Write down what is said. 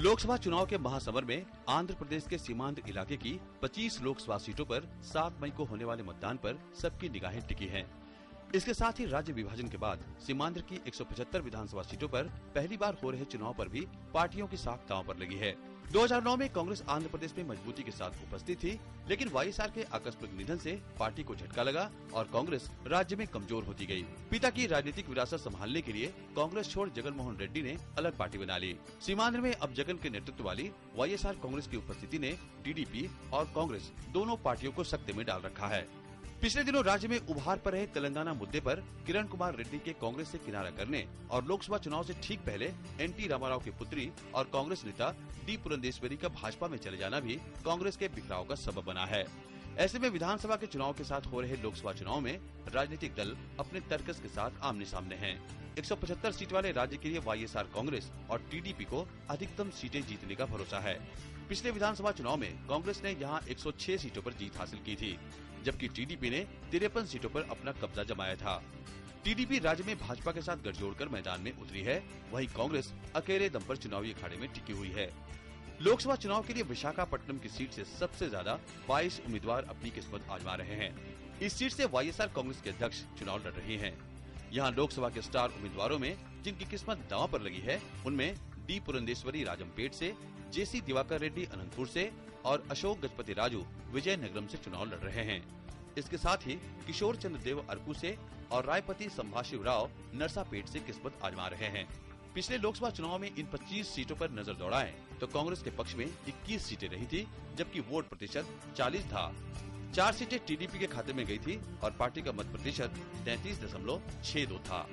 लोकसभा चुनाव के महासमर में आंध्र प्रदेश के सीमांत इलाके की 25 लोकसभा सीटों पर 7 मई को होने वाले मतदान पर सबकी निगाहें टिकी हैं। इसके साथ ही राज्य विभाजन के बाद सीमांध्र की 175 विधानसभा सीटों पर पहली बार हो रहे चुनाव पर भी पार्टियों की साख दांव पर लगी है। 2009 में कांग्रेस आंध्र प्रदेश में मजबूती के साथ उपस्थित थी, लेकिन वाईएसआर के आकस्मिक निधन से पार्टी को झटका लगा और कांग्रेस राज्य में कमजोर होती गई। पिता की राजनीतिक विरासत संभालने के लिए कांग्रेस छोड़ जगन मोहन रेड्डी ने अलग पार्टी बना ली। सीमांध्र में अब जगन के नेतृत्व वाली वाईएसआर कांग्रेस की उपस्थिति ने टीडीपी और कांग्रेस दोनों पार्टियों को सकते में डाल रखा है। पिछले दिनों राज्य में उभार पर रहे तेलंगाना मुद्दे पर किरण कुमार रेड्डी के कांग्रेस से किनारा करने और लोकसभा चुनाव से ठीक पहले एनटी रामाराव की पुत्री और कांग्रेस नेता डी पुरंदेश्वरी का भाजपा में चले जाना भी कांग्रेस के बिखराव का सबब बना है। ऐसे में विधानसभा के चुनाव के साथ हो रहे लोकसभा चुनाव में राजनीतिक दल अपने तर्कस के साथ आमने सामने हैं। 175 सीट वाले राज्य के लिए वाईएसआर कांग्रेस और टीडीपी को अधिकतम सीटें जीतने का भरोसा है। पिछले विधानसभा चुनाव में कांग्रेस ने यहां 106 सीटों पर जीत हासिल की थी, जबकि टीडीपी ने 53 सीटों पर अपना कब्जा जमाया था। टीडीपी राज्य में भाजपा के साथ गठजोड़ कर मैदान में उतरी है, वहीं कांग्रेस अकेले दम पर चुनावी अखाड़े में टिकी हुई है। लोकसभा चुनाव के लिए विशाखापट्टनम की सीट से सबसे ज्यादा 22 उम्मीदवार अपनी किस्मत आजमा रहे हैं। इस सीट से वाईएसआर कांग्रेस के अध्यक्ष चुनाव लड़ रहे हैं। यहाँ लोकसभा के स्टार उम्मीदवारों में जिनकी किस्मत दांव पर लगी है, उनमें डी पुरंदेश्वरी राजमपेट से, जेसी दिवाकर रेड्डी अनंतपुर से और अशोक गजपति राजू विजयनगरम से चुनाव लड़ रहे हैं। इसके साथ ही किशोर चंद्र देव अरकू से और रायपति संभाशिव राव नरसापेट से किस्मत आजमा रहे हैं। पिछले लोकसभा चुनाव में इन 25 सीटों पर नजर दौड़ाएं तो कांग्रेस के पक्ष में 21 सीटें रही थी, जबकि वोट प्रतिशत 40 था। 4 सीटें टीडीपी के खाते में गई थी और पार्टी का मत प्रतिशत 33.62 था।